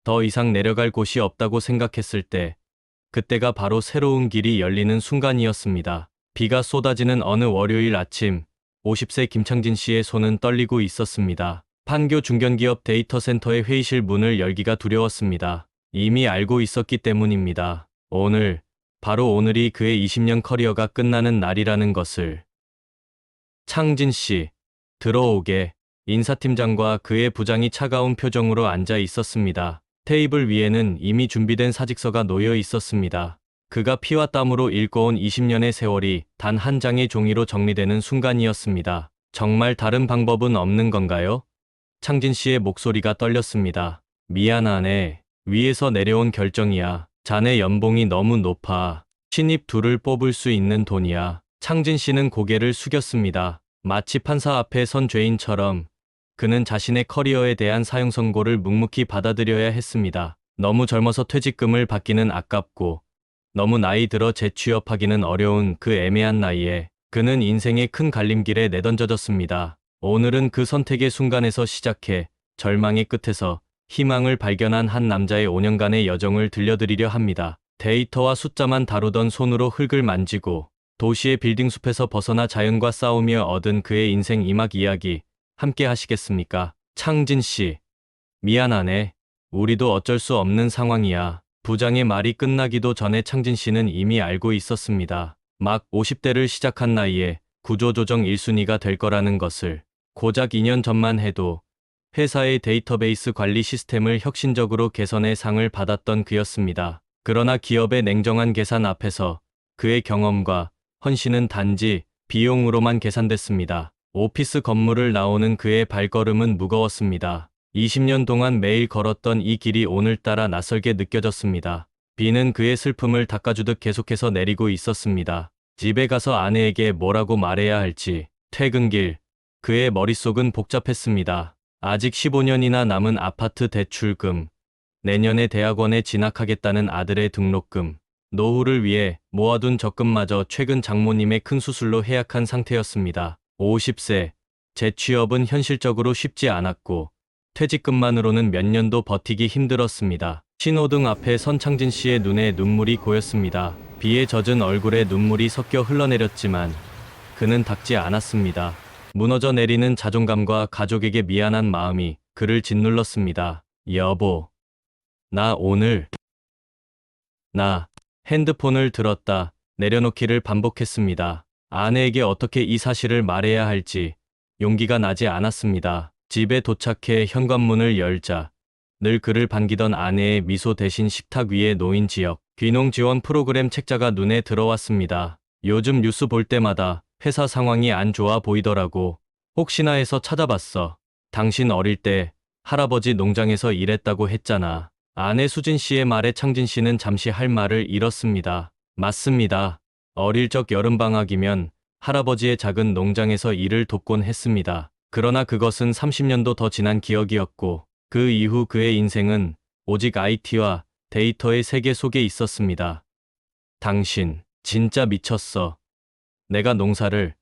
더 이상 내려갈 곳이 없다고 생각했을 때, 그때가 바로 새로운 길이 열리는 순간이었습니다. 비가 쏟아지는 어느 월요일 아침, 50세 김창진 씨의 손은 떨리고 있었습니다. 판교 중견기업 데이터 센터의 회의실 문을 열기가 두려웠습니다. 이미 알고 있었기 때문입니다. 오늘, 바로 오늘이 그의 20년 커리어가 끝나는 날이라는 것을. 창진 씨, 들어오게. 인사팀장과 그의 부장이 차가운 표정으로 앉아 있었습니다. 테이블 위에는 이미 준비된 사직서가 놓여 있었습니다. 그가 피와 땀으로 읽어온 20년의 세월이 단 한 장의 종이로 정리되는 순간이었습니다. 정말 다른 방법은 없는 건가요? 창진 씨의 목소리가 떨렸습니다. 미안하네. 위에서 내려온 결정이야. 자네 연봉이 너무 높아. 신입 둘을 뽑을 수 있는 돈이야. 창진 씨는 고개를 숙였습니다. 마치 판사 앞에 선 죄인처럼 그는 자신의 커리어에 대한 사형 선고를 묵묵히 받아들여야 했습니다. 너무 젊어서 퇴직금을 받기는 아깝고 너무 나이 들어 재취업하기는 어려운 그 애매한 나이에 그는 인생의 큰 갈림길에 내던져졌습니다. 오늘은 그 선택의 순간에서 시작해 절망의 끝에서 희망을 발견한 한 남자의 5년간의 여정을 들려드리려 합니다. 데이터와 숫자만 다루던 손으로 흙을 만지고 도시의 빌딩 숲에서 벗어나 자연과 싸우며 얻은 그의 인생 이막 이야기 함께 하시겠습니까? 창진 씨, 미안하네. 우리도 어쩔 수 없는 상황이야. 부장의 말이 끝나기도 전에 창진 씨는 이미 알고 있었습니다. 막 50대를 시작한 나이에 구조조정 1순위가 될 거라는 것을. 고작 2년 전만 해도 회사의 데이터베이스 관리 시스템을 혁신적으로 개선해 상을 받았던 그였습니다. 그러나 기업의 냉정한 계산 앞에서 그의 경험과 헌신은 단지 비용으로만 계산됐습니다. 오피스 건물을 나오는 그의 발걸음은 무거웠습니다. 20년 동안 매일 걸었던 이 길이 오늘따라 낯설게 느껴졌습니다. 비는 그의 슬픔을 닦아주듯 계속해서 내리고 있었습니다. 집에 가서 아내에게 뭐라고 말해야 할지, 퇴근길, 그의 머릿속은 복잡했습니다. 아직 15년이나 남은 아파트 대출금, 내년에 대학원에 진학하겠다는 아들의 등록금, 노후를 위해 모아둔 적금마저 최근 장모님의 큰 수술로 해약한 상태였습니다. 50세, 재취업은 현실적으로 쉽지 않았고 퇴직금만으로는 몇 년도 버티기 힘들었습니다. 신호등 앞에 선 창진 씨의 눈에 눈물이 고였습니다. 비에 젖은 얼굴에 눈물이 섞여 흘러내렸지만 그는 닦지 않았습니다. 무너져 내리는 자존감과 가족에게 미안한 마음이 그를 짓눌렀습니다. 여보, 나 핸드폰을 들었다. 내려놓기를 반복했습니다. 아내에게 어떻게 이 사실을 말해야 할지 용기가 나지 않았습니다. 집에 도착해 현관문을 열자 늘 그를 반기던 아내의 미소 대신 식탁 위에 놓인 지역, 귀농 지원 프로그램 책자가 눈에 들어왔습니다. 요즘 뉴스 볼 때마다 회사 상황이 안 좋아 보이더라고. 혹시나 해서 찾아봤어. 당신 어릴 때 할아버지 농장에서 일했다고 했잖아. 아내 수진 씨의 말에 창진 씨는 잠시 할 말을 잃었습니다. 맞습니다. 어릴 적 여름방학이면 할아버지의 작은 농장에서 일을 돕곤 했습니다. 그러나 그것은 30년도 더 지난 기억이었고 그 이후 그의 인생은 오직 IT와 데이터의 세계 속에 있었습니다. 당신, 진짜 미쳤어. 내가 농사를,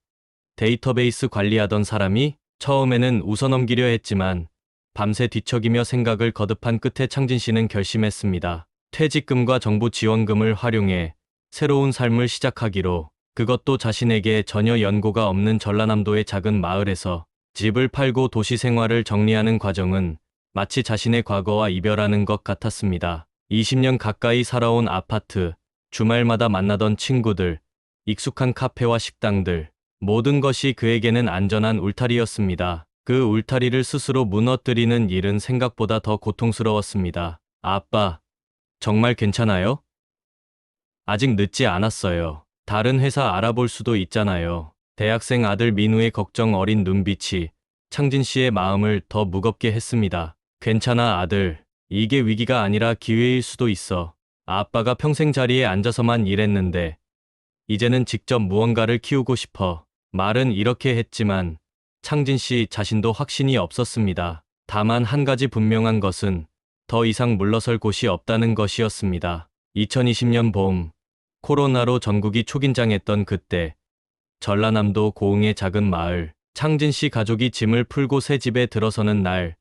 데이터베이스 관리하던 사람이 처음에는 웃어넘기려 했지만 밤새 뒤척이며 생각을 거듭한 끝에 창진 씨는 결심했습니다. 퇴직금과 정부 지원금을 활용해 새로운 삶을 시작하기로. 그것도 자신에게 전혀 연고가 없는 전라남도의 작은 마을에서. 집을 팔고 도시 생활을 정리하는 과정은 마치 자신의 과거와 이별하는 것 같았습니다. 20년 가까이 살아온 아파트, 주말마다 만나던 친구들, 익숙한 카페와 식당들, 모든 것이 그에게는 안전한 울타리였습니다. 그 울타리를 스스로 무너뜨리는 일은 생각보다 더 고통스러웠습니다. 아빠, 정말 괜찮아요? 아직 늦지 않았어요. 다른 회사 알아볼 수도 있잖아요. 대학생 아들 민우의 걱정 어린 눈빛이 창진 씨의 마음을 더 무겁게 했습니다. 괜찮아 아들. 이게 위기가 아니라 기회일 수도 있어. 아빠가 평생 자리에 앉아서만 일했는데 이제는 직접 무언가를 키우고 싶어. 말은 이렇게 했지만 창진 씨 자신도 확신이 없었습니다. 다만 한 가지 분명한 것은 더 이상 물러설 곳이 없다는 것이었습니다. 2020년 봄, 코로나로 전국이 초긴장했던 그때 전라남도 고흥의 작은 마을, 창진 씨 가족이 짐을 풀고 새 집에 들어서는 날,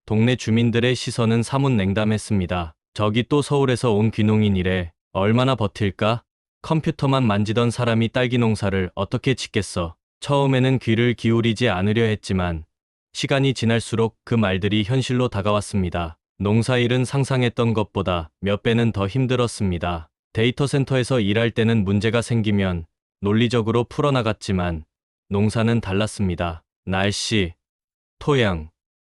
동네 주민들의 시선은 사뭇 냉담했습니다. 저기 또 서울에서 온 귀농인이래. 얼마나 버틸까? 컴퓨터만 만지던 사람이 딸기 농사를 어떻게 짓겠어? 처음에는 귀를 기울이지 않으려 했지만 시간이 지날수록 그 말들이 현실로 다가왔습니다. 농사일은 상상했던 것보다 몇 배는 더 힘들었습니다. 데이터 센터에서 일할 때는 문제가 생기면 논리적으로 풀어나갔지만 농사는 달랐습니다. 날씨, 토양,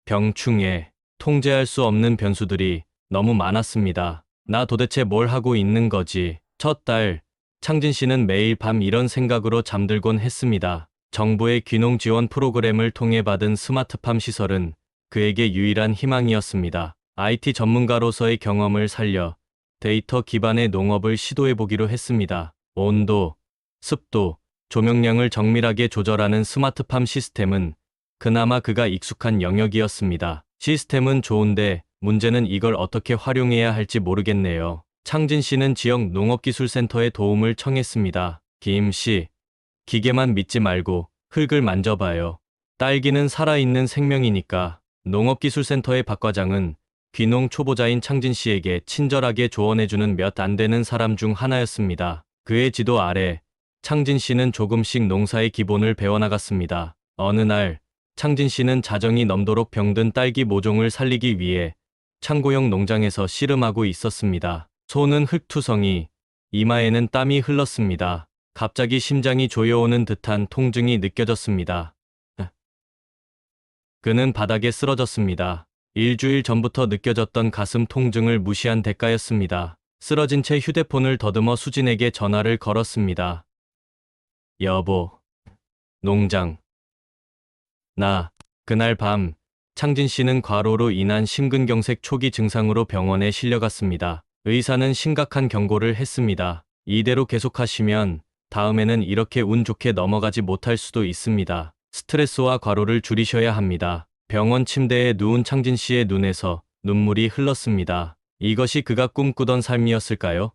병충해, 통제할 수 없는 변수들이 너무 많았습니다. 나 도대체 뭘 하고 있는 거지? 첫 달, 창진 씨는 매일 밤 이런 생각으로 잠들곤 했습니다. 정부의 귀농 지원 프로그램을 통해 받은 스마트팜 시설은 그에게 유일한 희망이었습니다. IT 전문가로서의 경험을 살려 데이터 기반의 농업을 시도해보기로 했습니다. 온도, 습도, 조명량을 정밀하게 조절하는 스마트팜 시스템은 그나마 그가 익숙한 영역이었습니다. 시스템은 좋은데 문제는 이걸 어떻게 활용해야 할지 모르겠네요. 창진 씨는 지역 농업기술센터에 도움을 청했습니다. 김 씨, 기계만 믿지 말고 흙을 만져봐요. 딸기는 살아있는 생명이니까. 농업기술센터의 박 과장은 귀농 초보자인 창진 씨에게 친절하게 조언해주는 몇 안 되는 사람 중 하나였습니다. 그의 지도 아래 창진 씨는 조금씩 농사의 기본을 배워나갔습니다. 어느 날 창진 씨는 자정이 넘도록 병든 딸기 모종을 살리기 위해 창고형 농장에서 씨름하고 있었습니다. 손은 흙투성이, 이마에는 땀이 흘렀습니다. 갑자기 심장이 조여오는 듯한 통증이 느껴졌습니다. 그는 바닥에 쓰러졌습니다. 일주일 전부터 느껴졌던 가슴 통증을 무시한 대가였습니다. 쓰러진 채 휴대폰을 더듬어 수진에게 전화를 걸었습니다. 여보, 농장. 그날 밤, 창진 씨는 과로로 인한 심근경색 초기 증상으로 병원에 실려갔습니다. 의사는 심각한 경고를 했습니다. 이대로 계속하시면 다음에는 이렇게 운 좋게 넘어가지 못할 수도 있습니다. 스트레스와 과로를 줄이셔야 합니다. 병원 침대에 누운 창진 씨의 눈에서 눈물이 흘렀습니다. 이것이 그가 꿈꾸던 삶이었을까요?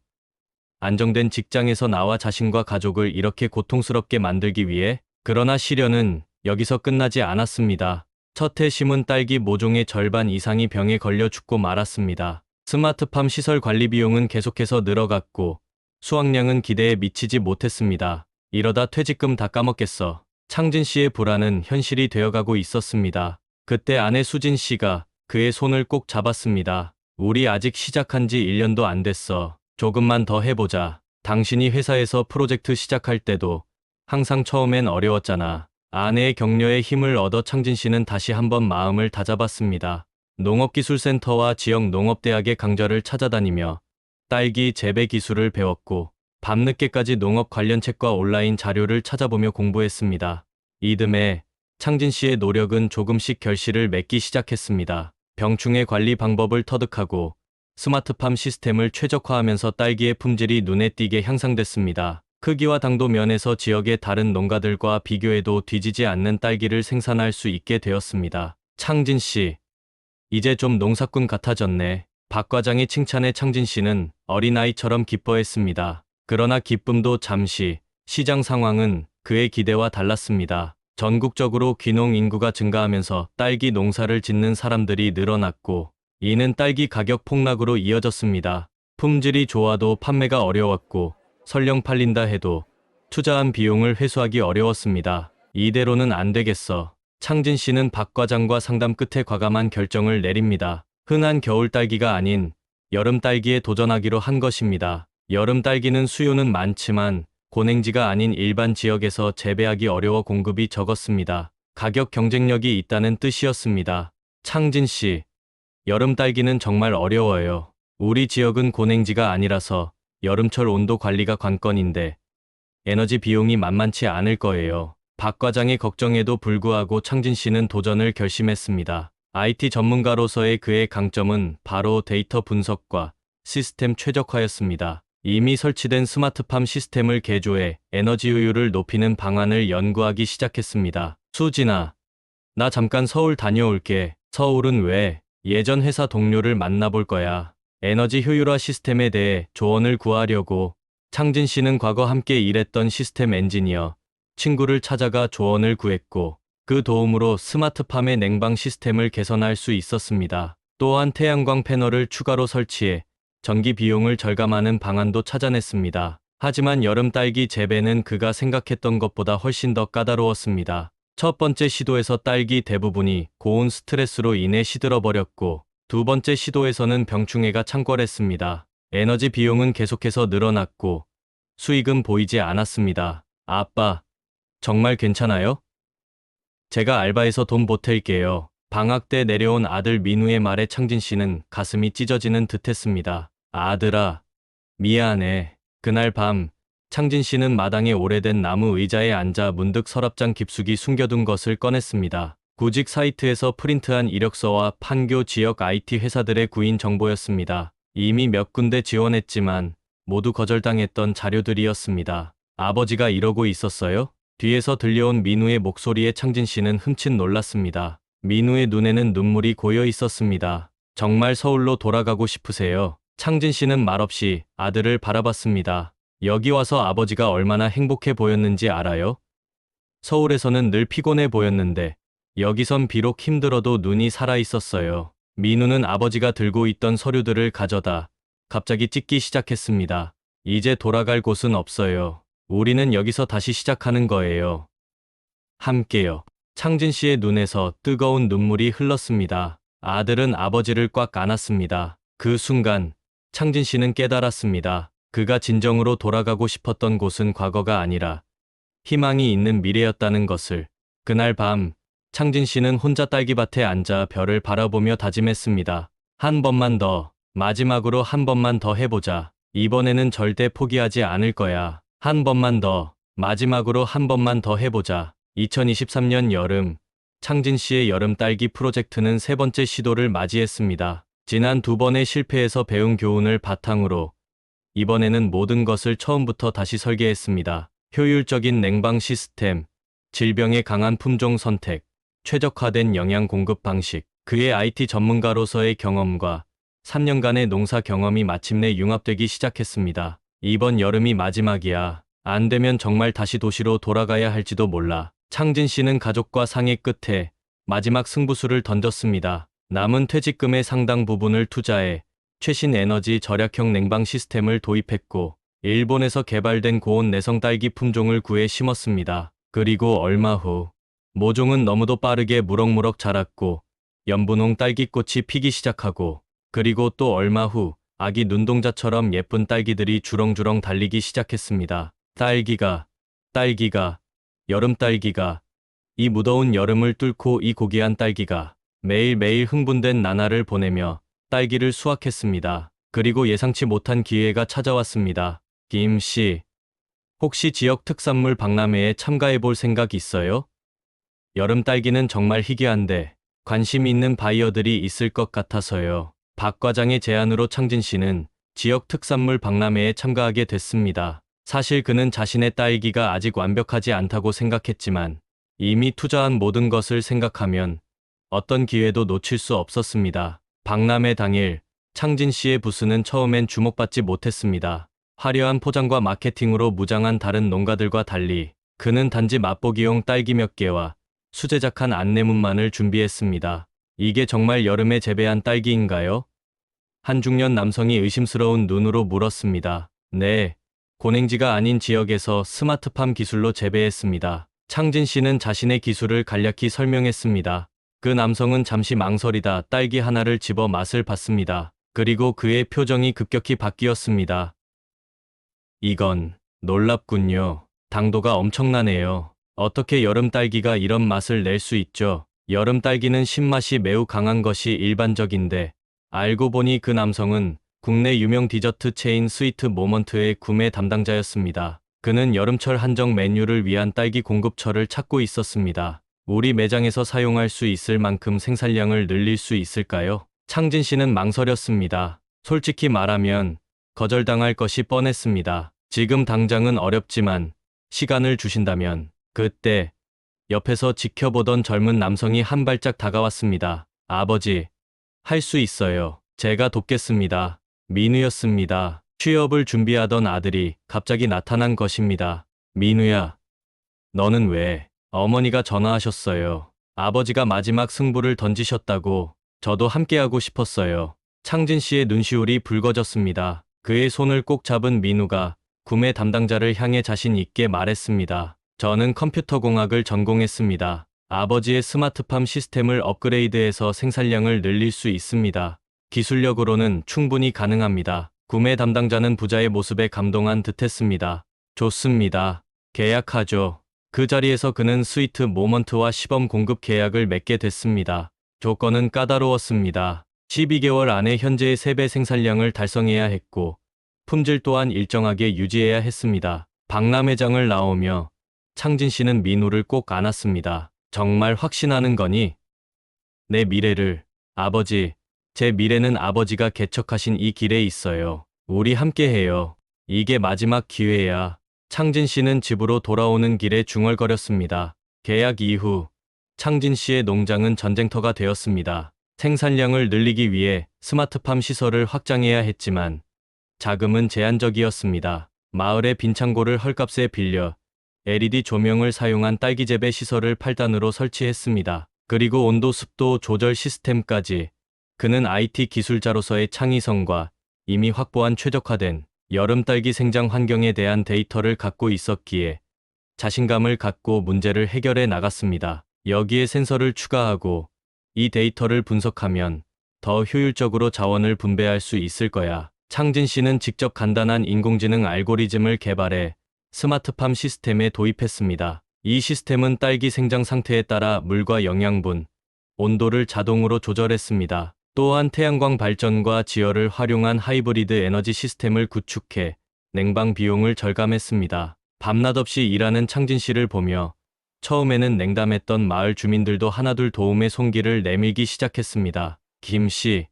안정된 직장에서 나와 자신과 가족을 이렇게 고통스럽게 만들기 위해? 그러나 시련은 여기서 끝나지 않았습니다. 첫 해 심은 딸기 모종의 절반 이상이 병에 걸려 죽고 말았습니다. 스마트팜 시설 관리 비용은 계속해서 늘어갔고 수확량은 기대에 미치지 못했습니다. 이러다 퇴직금 다 까먹겠어. 창진 씨의 불안은 현실이 되어가고 있었습니다. 그때 아내 수진 씨가 그의 손을 꼭 잡았습니다. 우리 아직 시작한 지 1년도 안 됐어. 조금만 더 해보자. 당신이 회사에서 프로젝트 시작할 때도 항상 처음엔 어려웠잖아. 아내의 격려에 힘을 얻어 창진 씨는 다시 한번 마음을 다잡았습니다. 농업기술센터와 지역 농업대학의 강좌를 찾아다니며 딸기 재배 기술을 배웠고 밤늦게까지 농업 관련 책과 온라인 자료를 찾아보며 공부했습니다. 이듬해 창진 씨의 노력은 조금씩 결실을 맺기 시작했습니다. 병충해 관리 방법을 터득하고 스마트팜 시스템을 최적화하면서 딸기의 품질이 눈에 띄게 향상됐습니다. 크기와 당도 면에서 지역의 다른 농가들과 비교해도 뒤지지 않는 딸기를 생산할 수 있게 되었습니다. 창진 씨, 이제 좀 농사꾼 같아졌네. 박 과장의 칭찬에 창진 씨는 어린아이처럼 기뻐했습니다. 그러나 기쁨도 잠시, 시장 상황은 그의 기대와 달랐습니다. 전국적으로 귀농 인구가 증가하면서 딸기 농사를 짓는 사람들이 늘어났고, 이는 딸기 가격 폭락으로 이어졌습니다. 품질이 좋아도 판매가 어려웠고, 설령 팔린다 해도 투자한 비용을 회수하기 어려웠습니다. 이대로는 안 되겠어. 창진 씨는 박 과장과 상담 끝에 과감한 결정을 내립니다. 흔한 겨울 딸기가 아닌 여름 딸기에 도전하기로 한 것입니다. 여름 딸기는 수요는 많지만 고냉지가 아닌 일반 지역에서 재배하기 어려워 공급이 적었습니다. 가격 경쟁력이 있다는 뜻이었습니다. 창진 씨, 여름 딸기는 정말 어려워요. 우리 지역은 고냉지가 아니라서 여름철 온도 관리가 관건인데 에너지 비용이 만만치 않을 거예요. 박 과장의 걱정에도 불구하고 창진 씨는 도전을 결심했습니다. IT 전문가로서의 그의 강점은 바로 데이터 분석과 시스템 최적화였습니다. 이미 설치된 스마트팜 시스템을 개조해 에너지 효율을 높이는 방안을 연구하기 시작했습니다. 수진아, 나 잠깐 서울 다녀올게. 서울은 왜? 예전 회사 동료를 만나볼 거야. 에너지 효율화 시스템에 대해 조언을 구하려고. 창진 씨는 과거 함께 일했던 시스템 엔지니어 친구를 찾아가 조언을 구했고 그 도움으로 스마트팜의 냉방 시스템을 개선할 수 있었습니다. 또한 태양광 패널을 추가로 설치해 전기 비용을 절감하는 방안도 찾아냈습니다. 하지만 여름 딸기 재배는 그가 생각했던 것보다 훨씬 더 까다로웠습니다. 첫 번째 시도에서 딸기 대부분이 고온 스트레스로 인해 시들어버렸고, 두 번째 시도에서는 병충해가 창궐했습니다. 에너지 비용은 계속해서 늘어났고 수익은 보이지 않았습니다. 아빠, 정말 괜찮아요? 제가 알바해서 돈 보탤게요. 방학 때 내려온 아들 민우의 말에 창진 씨는 가슴이 찢어지는 듯했습니다. 아들아, 미안해. 그날 밤, 창진 씨는 마당의 오래된 나무 의자에 앉아 문득 서랍장 깊숙이 숨겨둔 것을 꺼냈습니다. 구직 사이트에서 프린트한 이력서와 판교 지역 IT 회사들의 구인 정보였습니다. 이미 몇 군데 지원했지만 모두 거절당했던 자료들이었습니다. 아버지가 이러고 있었어요? 뒤에서 들려온 민우의 목소리에 창진 씨는 흠칫 놀랐습니다. 민우의 눈에는 눈물이 고여 있었습니다. 정말 서울로 돌아가고 싶으세요? 창진 씨는 말없이 아들을 바라봤습니다. 여기 와서 아버지가 얼마나 행복해 보였는지 알아요? 서울에서는 늘 피곤해 보였는데 여기선 비록 힘들어도 눈이 살아 있었어요. 민우는 아버지가 들고 있던 서류들을 가져다 갑자기 찍기 시작했습니다. 이제 돌아갈 곳은 없어요. 우리는 여기서 다시 시작하는 거예요. 함께요. 창진 씨의 눈에서 뜨거운 눈물이 흘렀습니다. 아들은 아버지를 꽉 안았습니다. 그 순간 창진 씨는 깨달았습니다. 그가 진정으로 돌아가고 싶었던 곳은 과거가 아니라 희망이 있는 미래였다는 것을. 그날 밤 창진 씨는 혼자 딸기밭에 앉아 별을 바라보며 다짐했습니다. 한 번만 더, 마지막으로 한 번만 더 해보자. 이번에는 절대 포기하지 않을 거야. 한 번만 더, 마지막으로 한 번만 더 해보자. 2023년 여름, 창진 씨의 여름 딸기 프로젝트는 세 번째 시도를 맞이했습니다. 지난 두 번의 실패에서 배운 교훈을 바탕으로 이번에는 모든 것을 처음부터 다시 설계했습니다. 효율적인 냉방 시스템, 질병에 강한 품종 선택, 최적화된 영양 공급 방식, 그의 IT 전문가로서의 경험과 3년간의 농사 경험이 마침내 융합되기 시작했습니다. 이번 여름이 마지막이야. 안 되면 정말 다시 도시로 돌아가야 할지도 몰라. 창진 씨는 가족과 상의 끝에 마지막 승부수를 던졌습니다. 남은 퇴직금의 상당 부분을 투자해 최신 에너지 절약형 냉방 시스템을 도입했고, 일본에서 개발된 고온 내성 딸기 품종을 구해 심었습니다. 그리고 얼마 후, 모종은 너무도 빠르게 무럭무럭 자랐고, 연분홍 딸기꽃이 피기 시작하고, 그리고 또 얼마 후, 아기 눈동자처럼 예쁜 딸기들이 주렁주렁 달리기 시작했습니다. 딸기가, 여름 딸기가, 이 무더운 여름을 뚫고 이 고귀한 딸기가 매일매일 흥분된 나날을 보내며 딸기를 수확했습니다. 그리고 예상치 못한 기회가 찾아왔습니다. 김 씨, 혹시 지역 특산물 박람회에 참가해 볼 생각 있어요? 여름 딸기는 정말 희귀한데 관심 있는 바이어들이 있을 것 같아서요. 박 과장의 제안으로 창진 씨는 지역 특산물 박람회에 참가하게 됐습니다. 사실 그는 자신의 딸기가 아직 완벽하지 않다고 생각했지만 이미 투자한 모든 것을 생각하면 어떤 기회도 놓칠 수 없었습니다. 박람회 당일, 창진 씨의 부스는 처음엔 주목받지 못했습니다. 화려한 포장과 마케팅으로 무장한 다른 농가들과 달리 그는 단지 맛보기용 딸기 몇 개와 수제작한 안내문만을 준비했습니다. 이게 정말 여름에 재배한 딸기인가요? 한 중년 남성이 의심스러운 눈으로 물었습니다. 네, 고냉지가 아닌 지역에서 스마트팜 기술로 재배했습니다. 창진 씨는 자신의 기술을 간략히 설명했습니다. 그 남성은 잠시 망설이다 딸기 하나를 집어 맛을 봤습니다. 그리고 그의 표정이 급격히 바뀌었습니다. 이건 놀랍군요. 당도가 엄청나네요. 어떻게 여름 딸기가 이런 맛을 낼 수 있죠? 여름 딸기는 신맛이 매우 강한 것이 일반적인데, 알고 보니 그 남성은 국내 유명 디저트 체인 스위트 모먼트의 구매 담당자였습니다. 그는 여름철 한정 메뉴를 위한 딸기 공급처를 찾고 있었습니다. 우리 매장에서 사용할 수 있을 만큼 생산량을 늘릴 수 있을까요? 창진 씨는 망설였습니다. 솔직히 말하면 거절당할 것이 뻔했습니다. 지금 당장은 어렵지만 시간을 주신다면. 그때 옆에서 지켜보던 젊은 남성이 한 발짝 다가왔습니다. 아버지, 할 수 있어요. 제가 돕겠습니다. 민우였습니다. 취업을 준비하던 아들이 갑자기 나타난 것입니다. 민우야, 너는 왜 어머니가 전화하셨어요. 아버지가 마지막 승부를 던지셨다고 저도 함께하고 싶었어요. 창진 씨의 눈시울이 붉어졌습니다. 그의 손을 꼭 잡은 민우가 구매 담당자를 향해 자신 있게 말했습니다. 저는 컴퓨터공학을 전공했습니다. 아버지의 스마트팜 시스템을 업그레이드해서 생산량을 늘릴 수 있습니다. 기술력으로는 충분히 가능합니다. 구매 담당자는 부자의 모습에 감동한 듯했습니다. 좋습니다. 계약하죠. 그 자리에서 그는 스위트 모먼트와 시범 공급 계약을 맺게 됐습니다. 조건은 까다로웠습니다. 12개월 안에 현재의 3배 생산량을 달성해야 했고, 품질 또한 일정하게 유지해야 했습니다. 박람회장을 나오며 창진 씨는 민우를 꼭 안았습니다. 정말 확신하는 거니? 내 미래를. 아버지, 제 미래는 아버지가 개척하신 이 길에 있어요. 우리 함께해요. 이게 마지막 기회야. 창진 씨는 집으로 돌아오는 길에 중얼거렸습니다. 계약 이후 창진 씨의 농장은 전쟁터가 되었습니다. 생산량을 늘리기 위해 스마트팜 시설을 확장해야 했지만 자금은 제한적이었습니다. 마을의 빈 창고를 헐값에 빌려 LED 조명을 사용한 딸기 재배 시설을 8단으로 설치했습니다. 그리고 온도 습도 조절 시스템까지. 그는 IT 기술자로서의 창의성과 이미 확보한 최적화된 여름 딸기 생장 환경에 대한 데이터를 갖고 있었기에 자신감을 갖고 문제를 해결해 나갔습니다. 여기에 센서를 추가하고 이 데이터를 분석하면 더 효율적으로 자원을 분배할 수 있을 거야. 창진 씨는 직접 간단한 인공지능 알고리즘을 개발해 스마트팜 시스템에 도입했습니다. 이 시스템은 딸기 생장 상태에 따라 물과 영양분, 온도를 자동으로 조절했습니다. 또한 태양광 발전과 지열을 활용한 하이브리드 에너지 시스템을 구축해 냉방 비용을 절감했습니다. 밤낮 없이 일하는 창진 씨를 보며 처음에는 냉담했던 마을 주민들도 하나둘 도움의 손길을 내밀기 시작했습니다. 김 씨,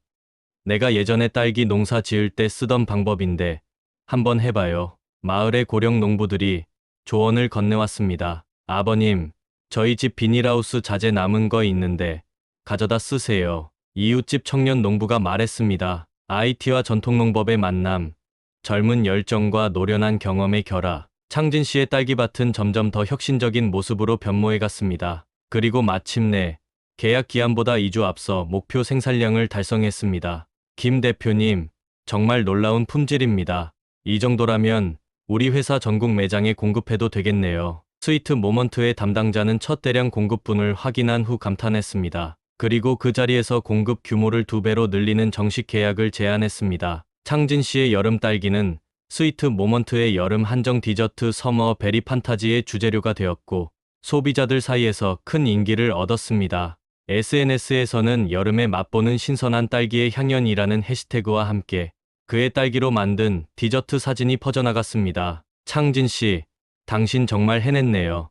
내가 예전에 딸기 농사 지을 때 쓰던 방법인데 한번 해봐요. 마을의 고령 농부들이 조언을 건네왔습니다. 아버님, 저희 집 비닐하우스 자재 남은 거 있는데 가져다 쓰세요. 이웃집 청년 농부가 말했습니다. IT와 전통농법의 만남, 젊은 열정과 노련한 경험의 결합. 창진 씨의 딸기밭은 점점 더 혁신적인 모습으로 변모해 갔습니다. 그리고 마침내 계약 기한보다 2주 앞서 목표 생산량을 달성했습니다. 김 대표님, 정말 놀라운 품질입니다. 이 정도라면 우리 회사 전국 매장에 공급해도 되겠네요. 스위트 모먼트의 담당자는 첫 대량 공급분을 확인한 후 감탄했습니다. 그리고 그 자리에서 공급 규모를 2배로 늘리는 정식 계약을 제안했습니다. 창진 씨의 여름 딸기는 스위트 모먼트의 여름 한정 디저트 서머 베리 판타지의 주재료가 되었고 소비자들 사이에서 큰 인기를 얻었습니다. SNS에서는 여름에 맛보는 신선한 딸기의 향연이라는 해시태그와 함께 그의 딸기로 만든 디저트 사진이 퍼져나갔습니다. 창진 씨, 당신 정말 해냈네요.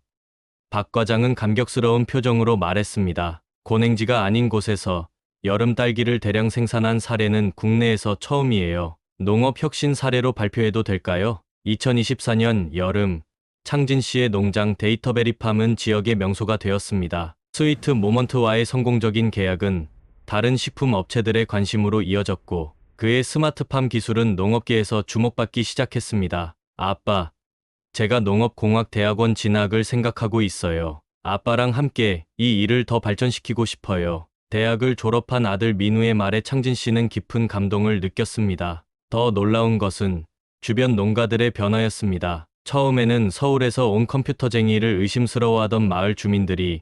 박 과장은 감격스러운 표정으로 말했습니다. 고냉지가 아닌 곳에서 여름 딸기를 대량 생산한 사례는 국내에서 처음이에요. 농업 혁신 사례로 발표해도 될까요? 2024년 여름, 창진 씨의 농장 데이터베리팜은 지역의 명소가 되었습니다. 스위트 모먼트와의 성공적인 계약은 다른 식품 업체들의 관심으로 이어졌고 그의 스마트팜 기술은 농업계에서 주목받기 시작했습니다. 아빠, 제가 농업공학대학원 진학을 생각하고 있어요. 아빠랑 함께 이 일을 더 발전시키고 싶어요. 대학을 졸업한 아들 민우의 말에 창진 씨는 깊은 감동을 느꼈습니다. 더 놀라운 것은 주변 농가들의 변화였습니다. 처음에는 서울에서 온 컴퓨터쟁이를 의심스러워하던 마을 주민들이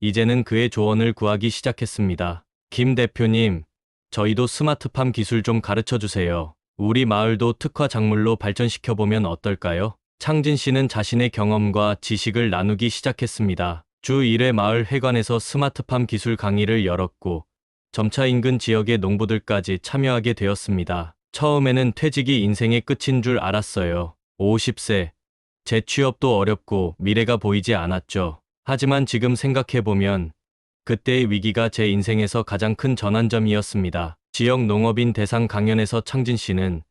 이제는 그의 조언을 구하기 시작했습니다. 김 대표님, 저희도 스마트팜 기술 좀 가르쳐 주세요. 우리 마을도 특화 작물로 발전시켜보면 어떨까요? 창진 씨는 자신의 경험과 지식을 나누기 시작했습니다. 주 1회 마을 회관에서 스마트팜 기술 강의를 열었고 점차 인근 지역의 농부들까지 참여하게 되었습니다. 처음에는 퇴직이 인생의 끝인 줄 알았어요. 50세. 재취업도 어렵고 미래가 보이지 않았죠. 하지만 지금 생각해보면 그때의 위기가 제 인생에서 가장 큰 전환점이었습니다. 지역 농업인 대상 강연에서 창진 씨는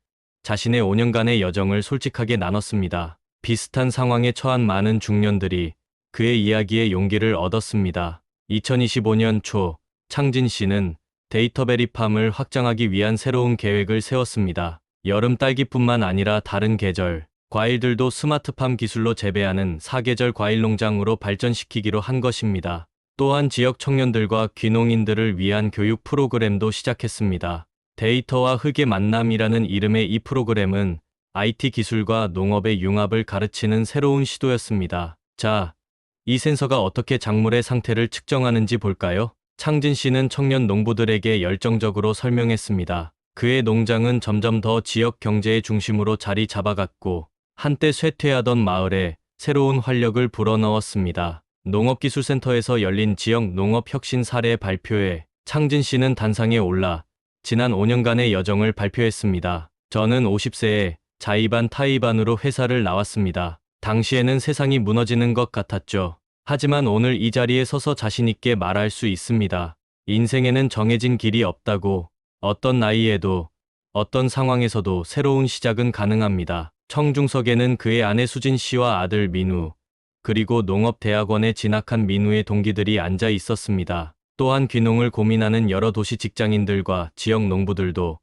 자신의 5년간의 여정을 솔직하게 나눴습니다. 비슷한 상황에 처한 많은 중년들이 그의 이야기에 용기를 얻었습니다. 2025년 초 창진 씨는 데이터베리팜을 확장하기 위한 새로운 계획을 세웠습니다. 여름 딸기뿐만 아니라 다른 계절, 과일들도 스마트팜 기술로 재배하는 사계절 과일 농장으로 발전시키기로 한 것입니다. 또한 지역 청년들과 귀농인들을 위한 교육 프로그램도 시작했습니다. 데이터와 흙의 만남이라는 이름의 이 프로그램은 IT 기술과 농업의 융합을 가르치는 새로운 시도였습니다. 자, 이 센서가 어떻게 작물의 상태를 측정하는지 볼까요? 창진 씨는 청년 농부들에게 열정적으로 설명했습니다. 그의 농장은 점점 더 지역 경제의 중심으로 자리 잡아갔고, 한때 쇠퇴하던 마을에 새로운 활력을 불어넣었습니다. 농업기술센터에서 열린 지역 농업혁신 사례 발표회, 창진 씨는 단상에 올라 지난 5년간의 여정을 발표했습니다. 저는 50세에 자의반 타의반으로 회사를 나왔습니다. 당시에는 세상이 무너지는 것 같았죠. 하지만 오늘 이 자리에 서서 자신있게 말할 수 있습니다. 인생에는 정해진 길이 없다고, 어떤 나이에도, 어떤 상황에서도 새로운 시작은 가능합니다. 청중석에는 그의 아내 수진 씨와 아들 민우, 그리고 농업대학원에 진학한 민우의 동기들이 앉아 있었습니다. 또한 귀농을 고민하는 여러 도시 직장인들과 지역 농부들도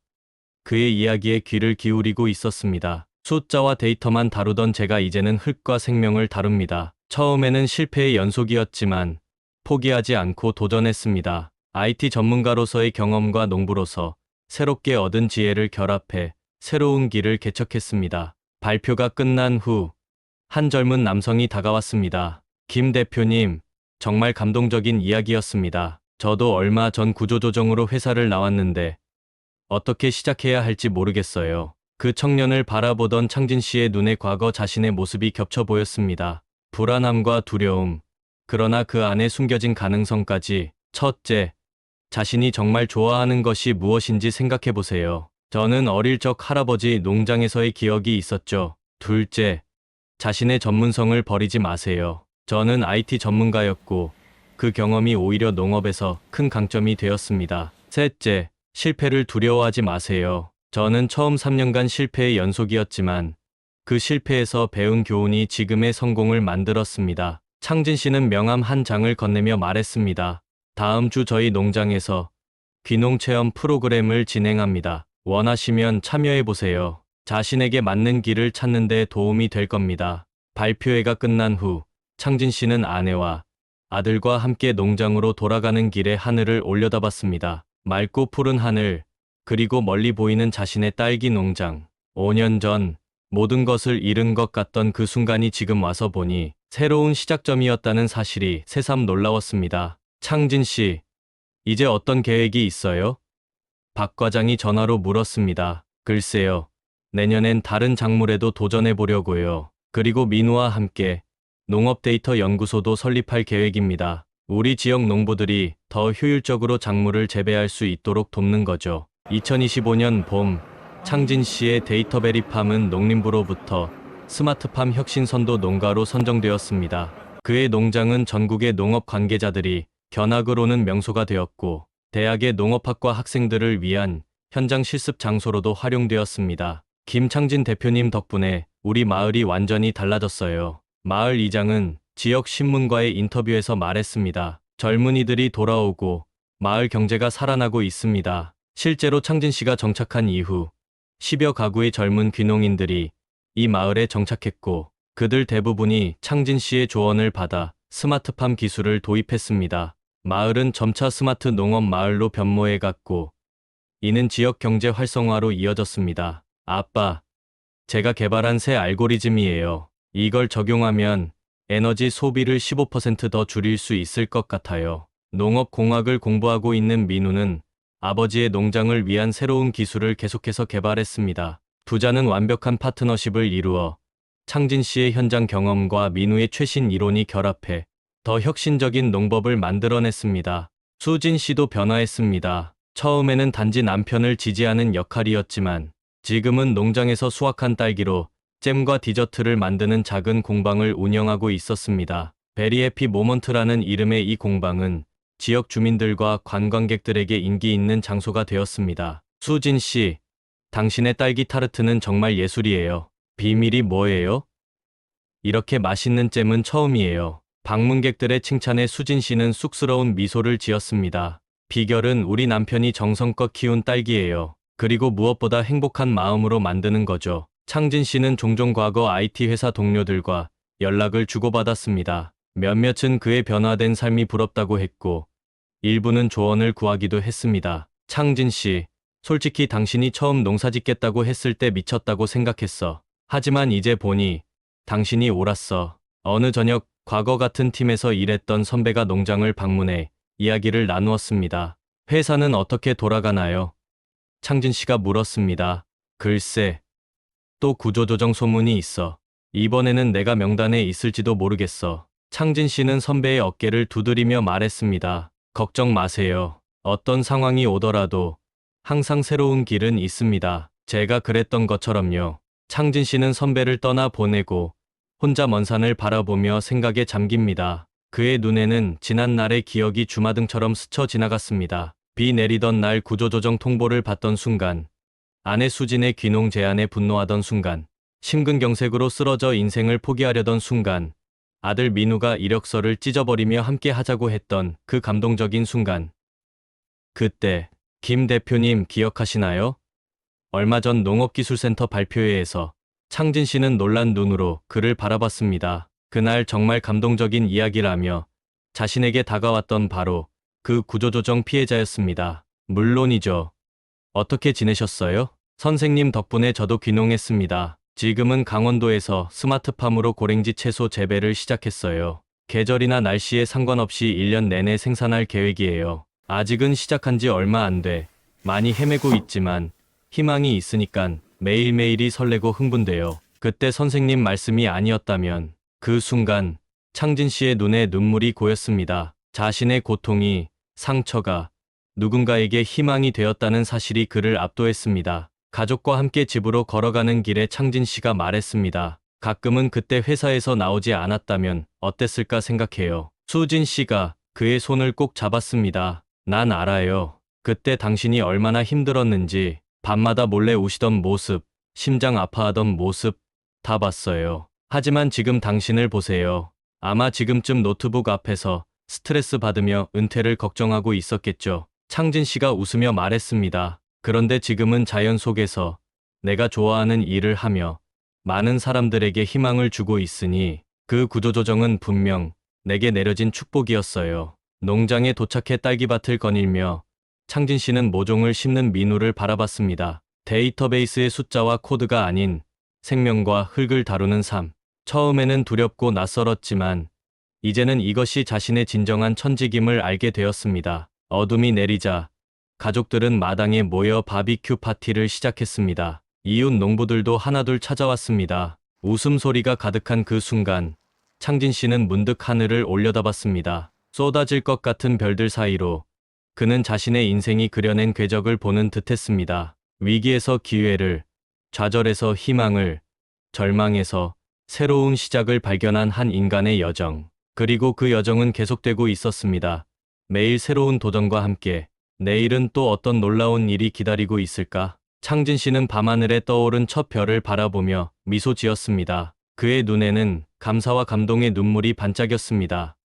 그의 이야기에 귀를 기울이고 있었습니다. 숫자와 데이터만 다루던 제가 이제는 흙과 생명을 다룹니다. 처음에는 실패의 연속이었지만 포기하지 않고 도전했습니다. IT 전문가로서의 경험과 농부로서 새롭게 얻은 지혜를 결합해 새로운 길을 개척했습니다. 발표가 끝난 후 한 젊은 남성이 다가왔습니다. 김 대표님, 정말 감동적인 이야기였습니다. 저도 얼마 전 구조조정으로 회사를 나왔는데 어떻게 시작해야 할지 모르겠어요. 그 청년을 바라보던 창진 씨의 눈에 과거 자신의 모습이 겹쳐 보였습니다. 불안함과 두려움, 그러나 그 안에 숨겨진 가능성까지. 첫째, 자신이 정말 좋아하는 것이 무엇인지 생각해 보세요. 저는 어릴 적 할아버지 농장에서의 기억이 있었죠. 둘째, 자신의 전문성을 버리지 마세요. 저는 IT 전문가였고 그 경험이 오히려 농업에서 큰 강점이 되었습니다. 셋째, 실패를 두려워하지 마세요. 저는 처음 3년간 실패의 연속이었지만 그 실패에서 배운 교훈이 지금의 성공을 만들었습니다. 창진 씨는 명함 한 장을 건네며 말했습니다. 다음 주 저희 농장에서 귀농 체험 프로그램을 진행합니다. 원하시면 참여해보세요. 자신에게 맞는 길을 찾는 데 도움이 될 겁니다. 발표회가 끝난 후 창진 씨는 아내와 아들과 함께 농장으로 돌아가는 길에 하늘을 올려다봤습니다. 맑고 푸른 하늘, 그리고 멀리 보이는 자신의 딸기 농장. 5년 전 모든 것을 잃은 것 같던 그 순간이 지금 와서 보니 새로운 시작점이었다는 사실이 새삼 놀라웠습니다. 창진 씨, 이제 어떤 계획이 있어요? 박 과장이 전화로 물었습니다. 글쎄요. 내년엔 다른 작물에도 도전해 보려고요. 그리고 민우와 함께 농업데이터 연구소도 설립할 계획입니다. 우리 지역 농부들이 더 효율적으로 작물을 재배할 수 있도록 돕는 거죠. 2025년 봄, 창진 씨의 데이터베리팜은 농림부로부터 스마트팜 혁신선도 농가로 선정되었습니다. 그의 농장은 전국의 농업 관계자들이 견학을 오는 명소가 되었고, 대학의 농업학과 학생들을 위한 현장 실습 장소로도 활용되었습니다. 김창진 대표님 덕분에 우리 마을이 완전히 달라졌어요. 마을 이장은 지역 신문과의 인터뷰에서 말했습니다. 젊은이들이 돌아오고 마을 경제가 살아나고 있습니다. 실제로 창진 씨가 정착한 이후 10여 가구의 젊은 귀농인들이 이 마을에 정착했고, 그들 대부분이 창진 씨의 조언을 받아 스마트팜 기술을 도입했습니다. 마을은 점차 스마트 농업 마을로 변모해갔고, 이는 지역 경제 활성화로 이어졌습니다. 아빠, 제가 개발한 새 알고리즘이에요. 이걸 적용하면 에너지 소비를 15% 더 줄일 수 있을 것 같아요. 농업공학을 공부하고 있는 민우는 아버지의 농장을 위한 새로운 기술을 계속해서 개발했습니다. 부자는 완벽한 파트너십을 이루어 창진 씨의 현장 경험과 민우의 최신 이론이 결합해 더 혁신적인 농법을 만들어냈습니다. 수진 씨도 변화했습니다. 처음에는 단지 남편을 지지하는 역할이었지만 지금은 농장에서 수확한 딸기로 잼과 디저트를 만드는 작은 공방을 운영하고 있었습니다. 베리해피 모먼트라는 이름의 이 공방은 지역 주민들과 관광객들에게 인기 있는 장소가 되었습니다. 수진 씨, 당신의 딸기 타르트는 정말 예술이에요. 비밀이 뭐예요? 이렇게 맛있는 잼은 처음이에요. 방문객들의 칭찬에 수진 씨는 쑥스러운 미소를 지었습니다. 비결은 우리 남편이 정성껏 키운 딸기예요. 그리고 무엇보다 행복한 마음으로 만드는 거죠. 창진 씨는 종종 과거 IT 회사 동료들과 연락을 주고받았습니다. 몇몇은 그의 변화된 삶이 부럽다고 했고, 일부는 조언을 구하기도 했습니다. 창진 씨, 솔직히 당신이 처음 농사 짓겠다고 했을 때 미쳤다고 생각했어. 하지만 이제 보니 당신이 옳았어. 어느 저녁 과거 같은 팀에서 일했던 선배가 농장을 방문해 이야기를 나누었습니다. 회사는 어떻게 돌아가나요? 창진 씨가 물었습니다. 글쎄, 또 구조조정 소문이 있어. 이번에는 내가 명단에 있을지도 모르겠어. 창진 씨는 선배의 어깨를 두드리며 말했습니다. 걱정 마세요. 어떤 상황이 오더라도 항상 새로운 길은 있습니다. 제가 그랬던 것처럼요. 창진 씨는 선배를 떠나 보내고 혼자 먼 산을 바라보며 생각에 잠깁니다. 그의 눈에는 지난 날의 기억이 주마등처럼 스쳐 지나갔습니다. 비 내리던 날 구조조정 통보를 받던 순간, 아내 수진의 귀농 제안에 분노하던 순간, 심근경색으로 쓰러져 인생을 포기하려던 순간, 아들 민우가 이력서를 찢어버리며 함께 하자고 했던 그 감동적인 순간. 그때 김 대표님 기억하시나요? 얼마 전 농업기술센터 발표회에서 창진 씨는 놀란 눈으로 그를 바라봤습니다. 그날 정말 감동적인 이야기라며 자신에게 다가왔던 바로 그 구조조정 피해자였습니다. 물론이죠. 어떻게 지내셨어요? 선생님 덕분에 저도 귀농했습니다. 지금은 강원도에서 스마트팜으로 고랭지 채소 재배를 시작했어요. 계절이나 날씨에 상관없이 1년 내내 생산할 계획이에요. 아직은 시작한 지 얼마 안 돼. 많이 헤매고 있지만 희망이 있으니깐 매일매일이 설레고 흥분돼요. 그때 선생님 말씀이 아니었다면 그 순간 창진 씨의 눈에 눈물이 고였습니다. 자신의 고통이, 상처가 누군가에게 희망이 되었다는 사실이 그를 압도했습니다. 가족과 함께 집으로 걸어가는 길에 창진 씨가 말했습니다. 가끔은 그때 회사에서 나오지 않았다면 어땠을까 생각해요. 수진 씨가 그의 손을 꼭 잡았습니다. 난 알아요. 그때 당신이 얼마나 힘들었는지, 밤마다 몰래 우시던 모습, 심장 아파하던 모습 다 봤어요. 하지만 지금 당신을 보세요. 아마 지금쯤 노트북 앞에서 스트레스 받으며 은퇴를 걱정하고 있었겠죠. 창진 씨가 웃으며 말했습니다. 그런데 지금은 자연 속에서 내가 좋아하는 일을 하며 많은 사람들에게 희망을 주고 있으니 그 구조조정은 분명 내게 내려진 축복이었어요. 농장에 도착해 딸기밭을 거닐며 창진 씨는 모종을 심는 민우를 바라봤습니다. 데이터베이스의 숫자와 코드가 아닌 생명과 흙을 다루는 삶. 처음에는 두렵고 낯설었지만 이제는 이것이 자신의 진정한 천직임을 알게 되었습니다. 어둠이 내리자 가족들은 마당에 모여 바비큐 파티를 시작했습니다. 이웃 농부들도 하나둘 찾아왔습니다. 웃음소리가 가득한 그 순간 창진 씨는 문득 하늘을 올려다봤습니다. 쏟아질 것 같은 별들 사이로 그는 자신의 인생이 그려낸 궤적을 보는 듯했습니다. 위기에서 기회를, 좌절에서 희망을, 절망에서 새로운 시작을 발견한 한 인간의 여정. 그리고 그 여정은 계속되고 있었습니다. 매일 새로운 도전과 함께 내일은 또 어떤 놀라운 일이 기다리고 있을까? 창진 씨는 밤하늘에 떠오른 첫 별을 바라보며 미소 지었습니다. 그의 눈에는 감사와 감동의 눈물이 반짝였습니다.